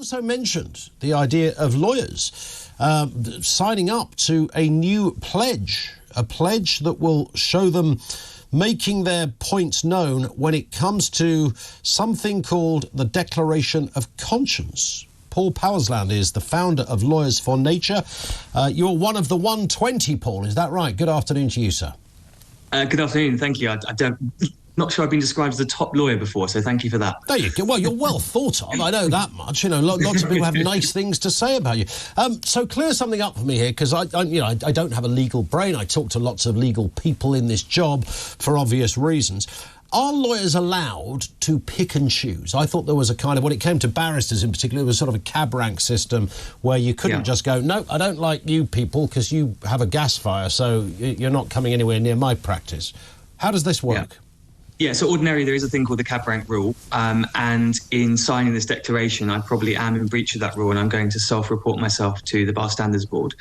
also mentioned the idea of lawyers signing up to a new pledge, a pledge that will show them making their points known when it comes to something called the Declaration of Conscience. Paul Powlesland is the founder of Lawyers for Nature. You're one of the 120, Paul, is that right? Good afternoon to you, sir. Good afternoon, thank you. Not sure I've been described as a top lawyer before, so thank you for that. There you go. Well, you're well thought of. I know that much. You know, lots of people have nice things to say about you. So clear something up for me here, because I don't have a legal brain. I talk to lots of legal people in this job for obvious reasons. Are lawyers allowed to pick and choose? I thought there was a kind of, when it came to barristers in particular, it was sort of a cab rank system where you couldn't just go, no, I don't like you people because you have a gas fire, so you're not coming anywhere near my practice. How does this work? Yeah, so ordinarily there is a thing called the cab rank rule, and in signing this declaration, I probably am in breach of that rule, and I'm going to self-report myself to the Bar Standards Board,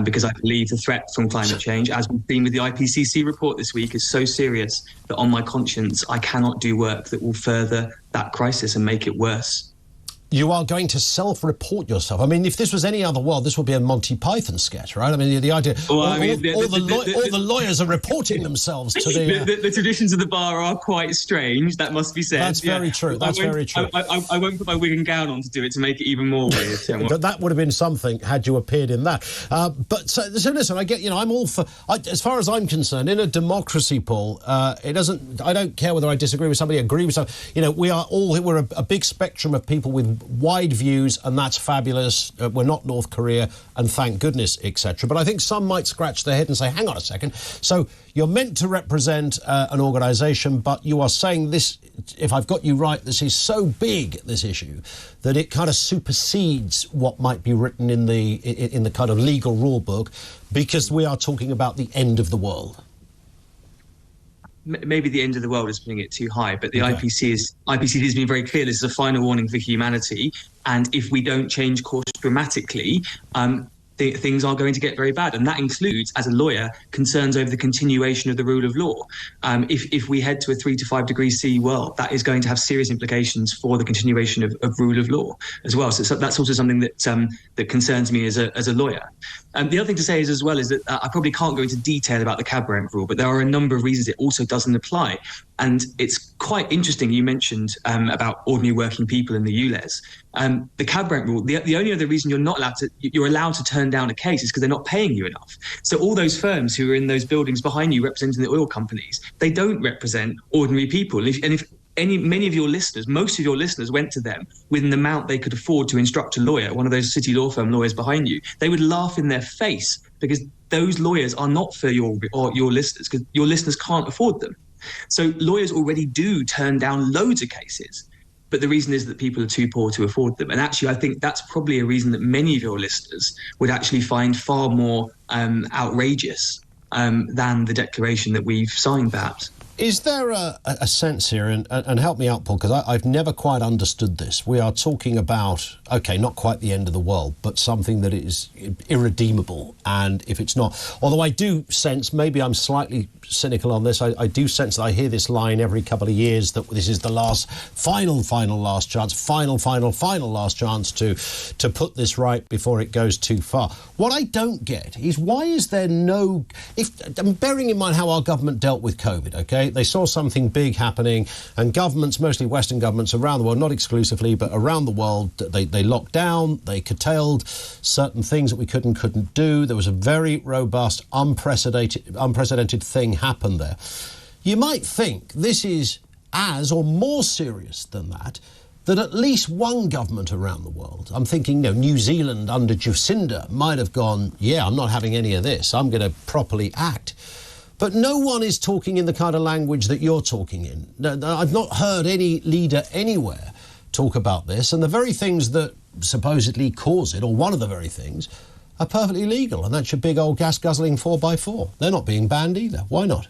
because I believe the threat from climate change, as we've seen with the IPCC report this week, is so serious that on my conscience, I cannot do work that will further that crisis and make it worse. You are going to self-report yourself. I mean, if this was any other world, this would be a Monty Python sketch, right? I mean, the idea... Well, all the lawyers are reporting themselves to the... The traditions of the bar are quite strange, that must be said. That's very true, that's very true. I won't put my wig and gown on to do it, to make it even more weird. But that would have been something had you appeared in that. But so listen, I get, I'm all for... as far as I'm concerned, in a democracy, Paul, it doesn't... I don't care whether I disagree with somebody, agree with somebody. We're a big spectrum of people with wide views, and that's fabulous. We're not North Korea, and thank goodness, etc. But I think some might scratch their head and say, hang on a second, so you're meant to represent an organisation, but you are saying this, if I've got you right, this is so big, this issue, that it kind of supersedes what might be written in the kind of legal rule book, because we are talking about the end of the world. Maybe the end of the world is putting it too high, but the IPCC has been very clear. This is a final warning for humanity, and if we don't change course dramatically, things are going to get very bad, and that includes, as a lawyer, concerns over the continuation of the rule of law. If we head to a 3 to 5 degrees C world, that is going to have serious implications for the continuation of rule of law as well. So that's also something that concerns me as a lawyer. The other thing to say is that I probably can't go into detail about the cab rank rule, but there are a number of reasons it also doesn't apply. And it's quite interesting, you mentioned about ordinary working people in the ULEZ. The cab rank rule, the only other reason you're allowed to turn down a case is because they're not paying you enough. So all those firms who are in those buildings behind you representing the oil companies, they don't represent ordinary people. Many of your listeners, most of your listeners went to them with an amount they could afford to instruct a lawyer, one of those city law firm lawyers behind you, they would laugh in their face, because those lawyers are not for your listeners, because your listeners can't afford them. So lawyers already do turn down loads of cases, but the reason is that people are too poor to afford them. And actually, I think that's probably a reason that many of your listeners would actually find far more outrageous than the declaration that we've signed, perhaps. Is there a sense here, and help me out, Paul, because I've never quite understood this. We are talking about, OK, not quite the end of the world, but something that is irredeemable. And if it's not, although I do sense, maybe I'm slightly cynical on this, I do sense that I hear this line every couple of years that this is the final last chance, final last chance to put this right before it goes too far. What I don't get is, why is there no... bearing in mind how our government dealt with COVID, OK? They saw something big happening, and governments, mostly Western governments around the world, not exclusively, but around the world, they locked down, they curtailed certain things that we could and couldn't do. There was a very robust, unprecedented thing happened there. You might think this is as or more serious than that at least one government around the world, I'm thinking, New Zealand under Jacinda might have gone, yeah, I'm not having any of this, I'm going to properly act. But no one is talking in the kind of language that you're talking in. I've not heard any leader anywhere talk about this, and the very things that supposedly cause it, or one of the very things, are perfectly legal, and that's your big old gas-guzzling 4x4. They're not being banned either. Why not?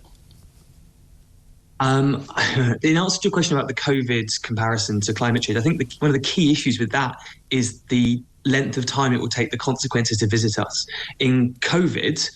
In answer to your question about the COVID comparison to climate change, I think one of the key issues with that is the length of time it will take the consequences to visit us. In COVID,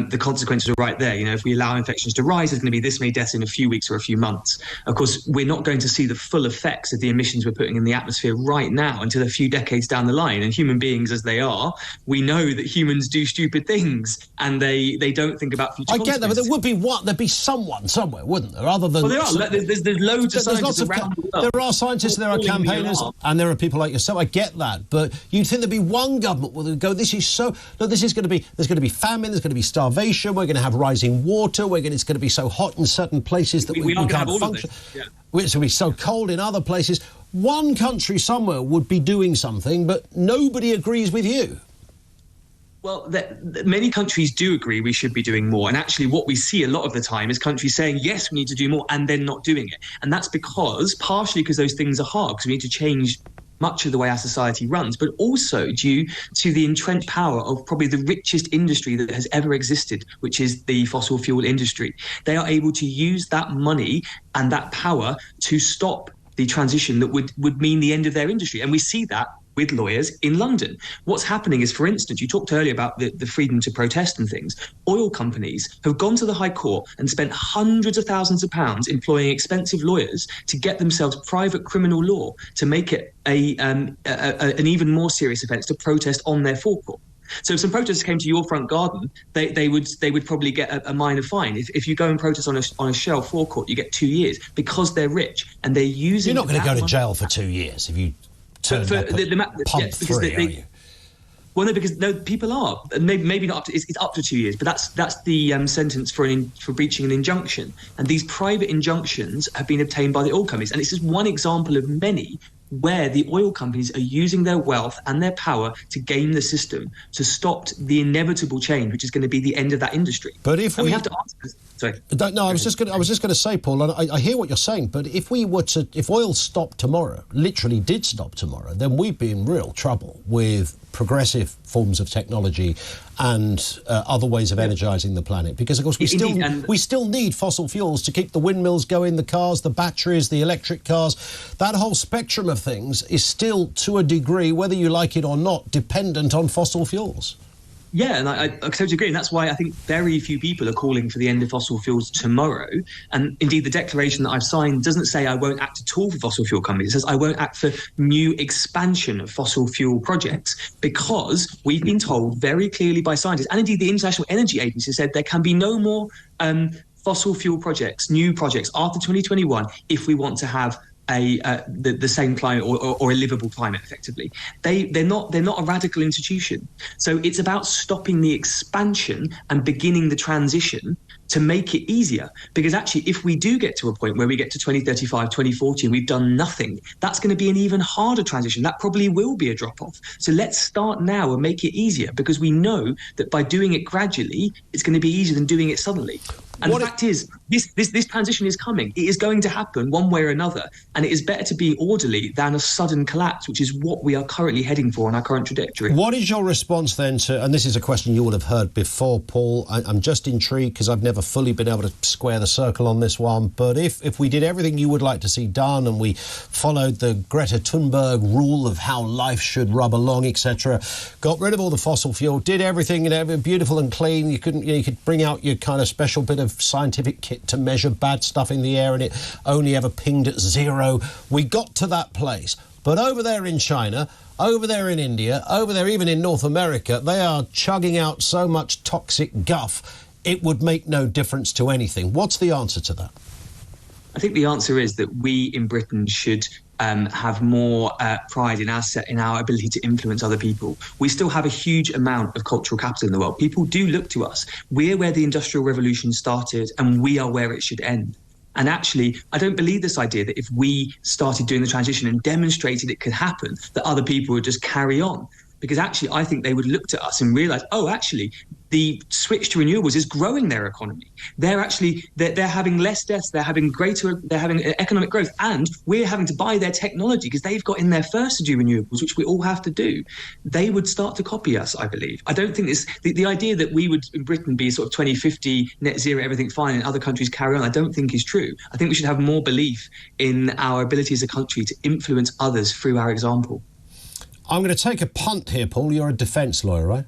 the consequences are right there. You know, if we allow infections to rise, there's going to be this many deaths in a few weeks or a few months. Of course, we're not going to see the full effects of the emissions we're putting in the atmosphere right now until a few decades down the line. And human beings, as they are, we know that humans do stupid things, and they don't think about future consequences. I get that, but there would be there'd be someone somewhere, wouldn't there? Other than there's loads of scientists around the world. There are scientists, there are campaigners, and there are people like yourself. I get that, but you'd think there'd be one government that would go, there's going to be famine, there's going to be starvation, we're going to have rising water, it's going to be so hot in certain places that we can't function. Yeah. It's going to be so cold in other places. One country somewhere would be doing something, but nobody agrees with you. Well, many countries do agree we should be doing more. And actually what we see a lot of the time is countries saying, yes, we need to do more, and then not doing it. And that's partially because those things are hard, because we need to change much of the way our society runs, but also due to the entrenched power of probably the richest industry that has ever existed, which is the fossil fuel industry. They are able to use that money and that power to stop the transition that would mean the end of their industry. And we see that with lawyers in London. What's happening is, for instance, you talked earlier about the freedom to protest and things. Oil companies have gone to the High Court and spent hundreds of thousands of pounds employing expensive lawyers to get themselves private criminal law to make it an even more serious offence to protest on their forecourt. So if some protesters came to your front garden, they would probably get a minor fine. If you go and protest on a Shell forecourt, you get 2 years because they're rich and they're using. You're not going to go to jail for 2 years if you. Pump 3, are you? Well, no, because people are. Maybe not. It's up to 2 years, but that's the sentence for breaching an injunction. And these private injunctions have been obtained by the oil companies, and it's just one example of many where the oil companies are using their wealth and their power to game the system to stop the inevitable change, which is going to be the end of that industry. But if we have to answer. Sorry. No, I was just going to say, Paul, and I hear what you're saying, but if oil stopped tomorrow, literally did stop tomorrow, then we'd be in real trouble with progressive forms of technology and other ways of energising the planet, because of course we still need fossil fuels to keep the windmills going, the cars, the batteries, the electric cars. That whole spectrum of things is still, to a degree, whether you like it or not, dependent on fossil fuels. Yeah, and I totally agree. And that's why I think very few people are calling for the end of fossil fuels tomorrow. And indeed, the declaration that I've signed doesn't say I won't act at all for fossil fuel companies. It says I won't act for new expansion of fossil fuel projects, because we've been told very clearly by scientists, and indeed the International Energy Agency said there can be no more fossil fuel projects, new projects after 2021 if we want to have the same climate or a livable climate, effectively. They're not a radical institution. So it's about stopping the expansion and beginning the transition to make it easier. Because actually, if we do get to a point where we get to 2035, 2040, and we've done nothing, that's going to be an even harder transition. That probably will be a drop-off. So let's start now and make it easier, because we know that by doing it gradually, it's going to be easier than doing it suddenly. And the fact is, this transition is coming. It is going to happen one way or another. And it is better to be orderly than a sudden collapse, which is what we are currently heading for on our current trajectory. What is your response then to, and this is a question you will have heard before, Paul, I'm just intrigued because I've never fully been able to square the circle on this one, but if we did everything you would like to see done and we followed the Greta Thunberg rule of how life should rub along, etc., got rid of all the fossil fuel, did everything, beautiful and clean, you could bring out your kind of special bit of scientific kit to measure bad stuff in the air and it only ever pinged at 0. We got to that place. But over there in China, over there in India, over there even in North America, they are chugging out so much toxic guff, it would make no difference to anything. What's the answer to that? I think the answer is that we in Britain should have more pride in our ability to influence other people. We still have a huge amount of cultural capital in the world. People do look to us. We're where the Industrial Revolution started, and we are where it should end. And actually, I don't believe this idea that if we started doing the transition and demonstrated it could happen, that other people would just carry on. Because actually, I think they would look to us and realise, oh, actually, the switch to renewables is growing their economy. They're having less deaths, they're having economic growth, and we're having to buy their technology because they've got in there first to do renewables, which we all have to do. They would start to copy us, I believe. I don't think the idea that we would in Britain be sort of 2050 net zero, everything fine, and other countries carry on, I don't think is true. I think we should have more belief in our ability as a country to influence others through our example. I'm going to take a punt here, Paul. You're a defence lawyer, right?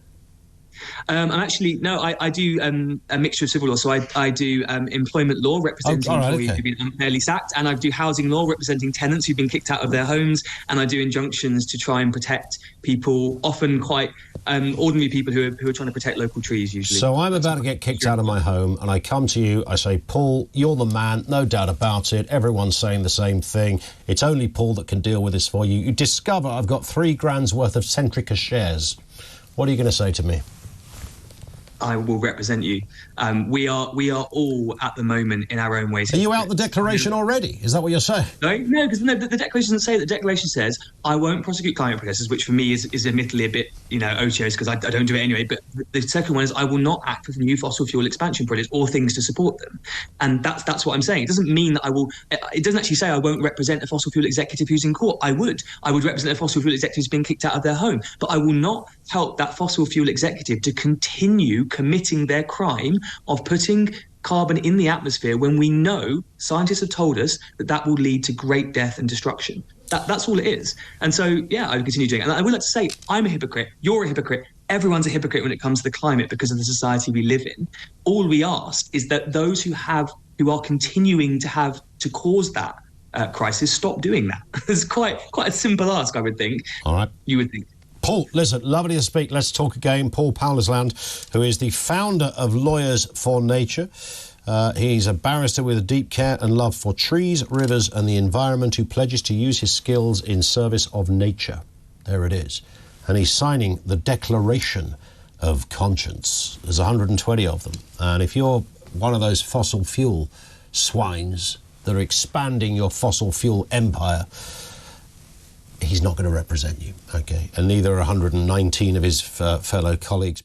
I'm actually, no, I do a mixture of civil law. So I do employment law, representing employees who've been unfairly sacked, and I do housing law, representing tenants who've been kicked out of their homes, and I do injunctions to try and protect people, often quite ordinary people who are trying to protect local trees, usually. So I'm about to get kicked out of my home, and I come to you, I say, Paul, you're the man, no doubt about it, everyone's saying the same thing, it's only Paul that can deal with this for you. You discover I've got £3,000 worth of Centrica shares. What are you going to say to me? I will represent you. We are all at the moment in our own ways. Are you out the declaration already? Is that what you're saying? No, because the declaration doesn't say that. The declaration says, I won't prosecute climate protesters, which for me is admittedly a bit, odious, because I don't do it anyway. But the second one is, I will not act for new fossil fuel expansion projects or things to support them. And that's what I'm saying. It doesn't mean that I will. It doesn't actually say I won't represent a fossil fuel executive who's in court. I would represent a fossil fuel executive who's been kicked out of their home. But I will not help that fossil fuel executive to continue committing their crime of putting carbon in the atmosphere when we know, scientists have told us, that will lead to great death and destruction. That's all it is. And so, yeah, I would continue doing it. And I would like to say, I'm a hypocrite, you're a hypocrite, everyone's a hypocrite when it comes to the climate because of the society we live in. All we ask is that those who are continuing to cause that crisis stop doing that. It's quite a simple ask, I would think. All right. You would think. Paul, listen, lovely to speak. Let's talk again. Paul Powlesland, who is the founder of Lawyers for Nature. He's a barrister with a deep care and love for trees, rivers and the environment, who pledges to use his skills in service of nature. There it is. And he's signing the Declaration of Conscience. There's 120 of them. And if you're one of those fossil fuel swines that are expanding your fossil fuel empire, he's not going to represent you, okay? And neither are 119 of his fellow colleagues.